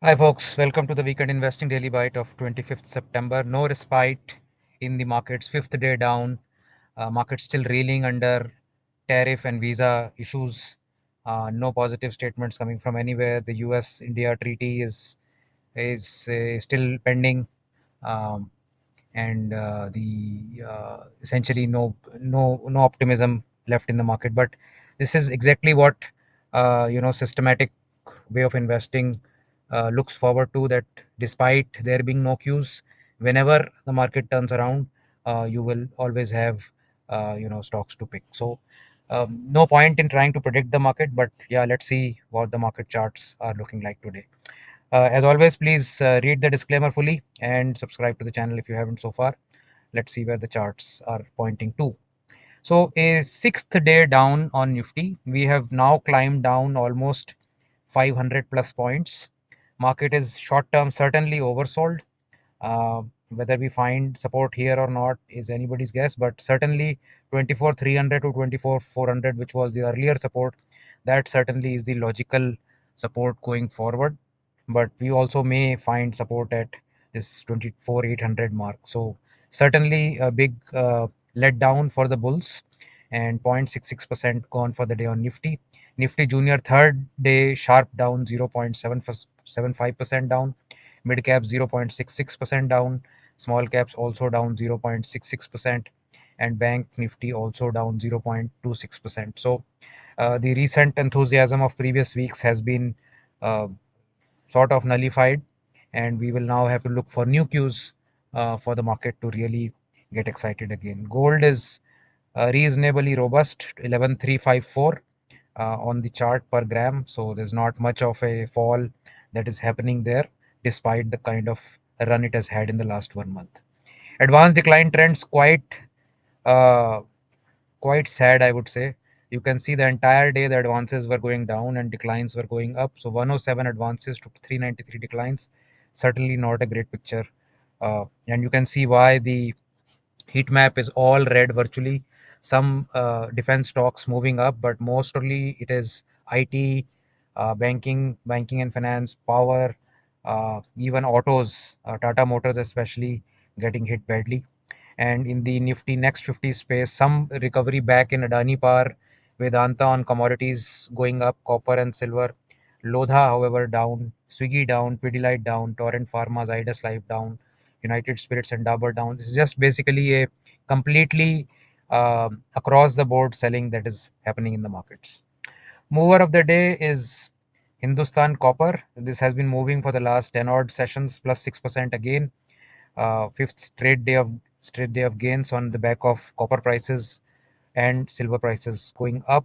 Hi, folks. Welcome to the Weekend Investing Daily Bite of 25th September. No respite in the markets. Fifth day down. Markets still reeling under tariff and visa issues. No positive statements coming from anywhere. The US-India treaty is still pending. Um, and the essentially no optimism left in the market. But this is exactly what systematic way of investing looks forward to. That despite there being no cues, whenever the market turns around, you will always have stocks to pick. So no point in trying to predict the market, but yeah, let's see what the market charts are looking like today. As always, please read the disclaimer fully and subscribe to the channel if you haven't so far. Let's see where the charts are pointing to. So, a sixth day down on Nifty. We have now climbed down almost 500 plus points. Market is short term certainly oversold. Whether we find support here or not is anybody's guess, but certainly 24,300 to 24,400, which was the earlier support, that certainly is the logical support going forward. But we also may find support at this 24,800 mark. So certainly a big letdown for the bulls, and 0.66% gone for the day on Nifty. Nifty Junior third day sharp down, 0.75% down. Mid cap 0.66% down. Small caps also down 0.66%, and bank Nifty also down 0.26%. So the recent enthusiasm of previous weeks has been uh, sort of nullified, and we will now have to look for new cues for the market to really get excited again. Gold is reasonably robust, 11354 on the chart per gram, so there's not much of a fall that is happening there despite the kind of run it has had in the last 1 month. Advanced decline trends uh, quite sad, I would say. You can see the entire day the advances were going down and declines were going up. So 107 advances to 393 declines. Certainly not a great picture. And you can see why the heat map is all red virtually. Some defense stocks moving up, but mostly it is IT, banking and finance, power, even autos, Tata Motors especially getting hit badly. And in the Nifty Next 50 space, some recovery back in Adani Power, Vedanta on commodities going up, copper and silver. Lodha, however, down, Swiggy down, Pidilite down, Torrent Pharma, Zydus Life down, United Spirits and Dabur down. This is just basically a completely across the board selling that is happening in the markets. Mover of the day is Hindustan Copper. This has been moving for the last 10 odd sessions, plus 6% again. Fifth straight day of gains on the back of copper prices and silver prices going up.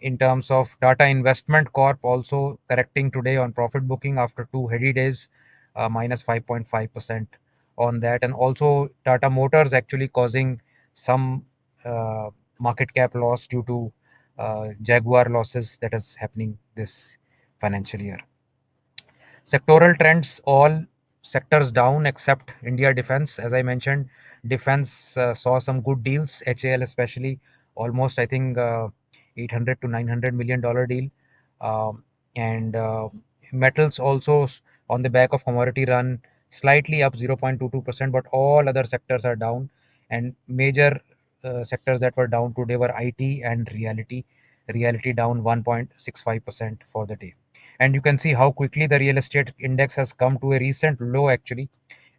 In terms of Tata Investment Corp, also correcting today on profit booking after two heady days, minus 5.5% on that. And also Tata Motors actually causing some market cap loss due to Jaguar losses that is happening this financial year. Sectoral trends, all sectors down except India Defense. As I mentioned, Defense saw some good deals, HAL especially, almost I think 800 to $900 million deal. Um, and metals also on the back of commodity run, slightly up 0.22%, but all other sectors are down. And major sectors that were down today were IT and reality. Reality down 1.65% for the day, and you can see how quickly the real estate index has come to a recent low actually,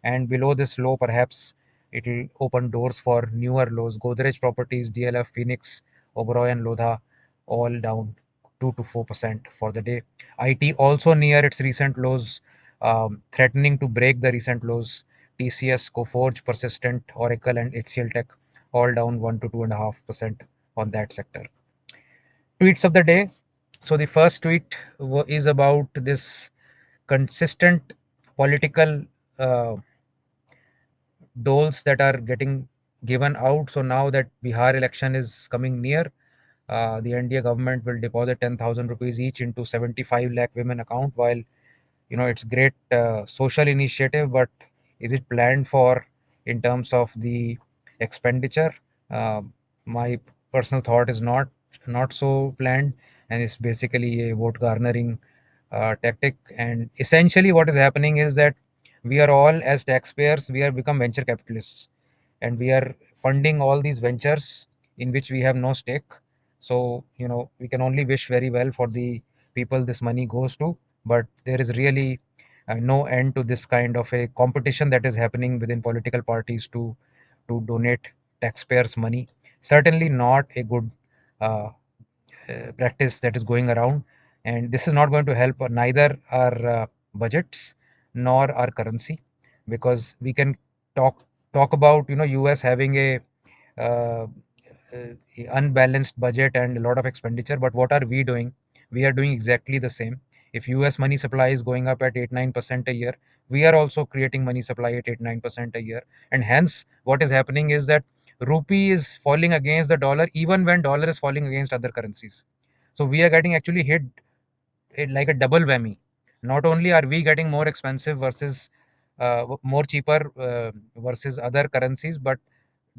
and below this low perhaps it will open doors for newer lows. Godrej Properties, DLF, Phoenix, Oberoi and Lodha all down 2 to 4% for the day. IT also near its recent lows, threatening to break the recent lows. TCS, Coforge, Persistent, Oracle and HCL Tech all down 1 to 2.5% on that sector. Tweets of the day. So the first tweet is about this consistent political uh, doles that are getting given out. So now that Bihar election is coming near, the NDA government will deposit 10,000 rupees each into 75 lakh women account. While it's great social initiative, but is it planned for in terms of the expenditure? Uh, my personal thought is not so planned, and it's basically a vote garnering tactic. And essentially, what is happening is that we are all, as taxpayers, we are become venture capitalists, and we are funding all these ventures in which we have no stake. So, we can only wish very well for the people this money goes to, but there is really no end to this kind of a competition that is happening within political parties to donate taxpayers' money. Certainly not a good uh, practice that is going around, and this is not going to help neither our budgets nor our currency, because we can talk about US having a uh, unbalanced budget and a lot of expenditure, but what are we doing? We are doing exactly the same. If US money supply is going up at 8-9% a year, we are also creating money supply at 8-9% a year, and hence what is happening is that rupee is falling against the dollar even when dollar is falling against other currencies. So we are getting actually hit like a double whammy. Not only are we getting more expensive versus more cheaper versus other currencies, but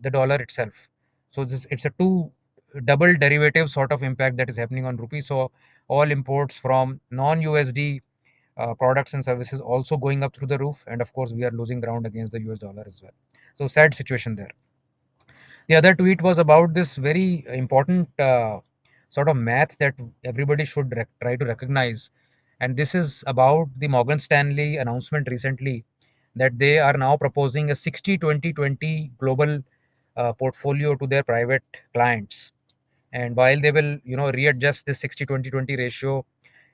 the dollar itself. So it's a two double derivative sort of impact that is happening on rupee. So all imports from non-USD products and services also going up through the roof, and of course we are losing ground against the US dollar as well. So sad situation there. The other tweet was about this very important sort of math that everybody should try to recognize. And this is about the Morgan Stanley announcement recently that they are now proposing a 60-20-20 global portfolio to their private clients. And while they will, readjust this 60-20-20 ratio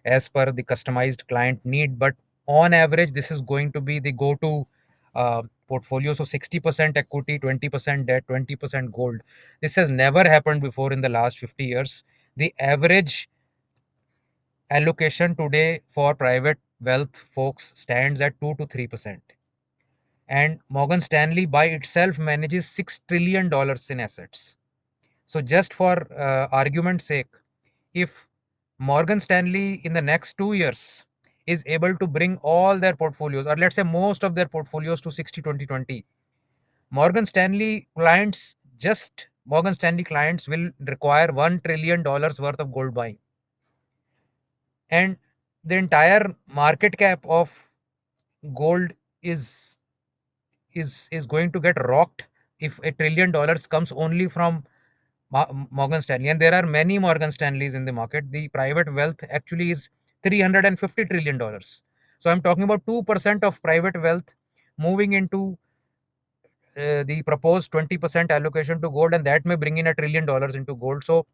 as per the customized client need, but on average this is going to be the go to portfolio. So 60% equity, 20% debt, 20% gold. This has never happened before in the last 50 years. The average allocation today for private wealth folks stands at 2 to 3%, and Morgan Stanley by itself manages $6 trillion in assets. So just for argument's sake, if Morgan Stanley in the next 2 years is able to bring all their portfolios, or let's say most of their portfolios, to 60-20-20, Morgan Stanley clients will require $1 trillion worth of gold buying. And the entire market cap of gold is is going to get rocked if $1 trillion comes only from Morgan Stanley. And there are many Morgan Stanleys in the market. The private wealth actually is $350 trillion. So I'm talking about 2% of private wealth moving into the proposed 20% allocation to gold, and that may bring in $1 trillion into gold. So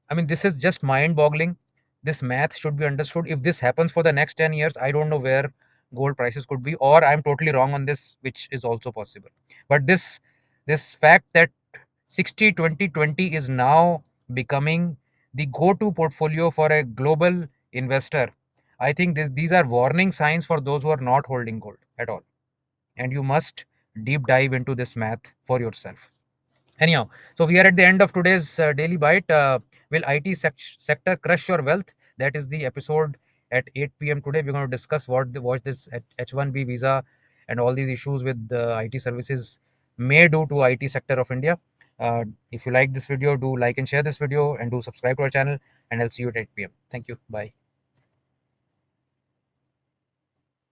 I mean, this is just mind boggling. This math should be understood. If this happens for the next 10 years, I don't know where gold prices could be, or I'm totally wrong on this, which is also possible. But this fact that 60-20-20 is now becoming the go-to portfolio for a global investor, I think these are warning signs for those who are not holding gold at all. And you must deep dive into this math for yourself. Anyhow, so we are at the end of today's daily bite. Will IT sector crush your wealth? That is the episode at 8 p.m. today. We're going to discuss what this H1B visa and all these issues with the IT services may do to IT sector of India. If you like this video, do like and share this video, and do subscribe to our channel. And I'll see you at 8 p.m. Thank you. Bye.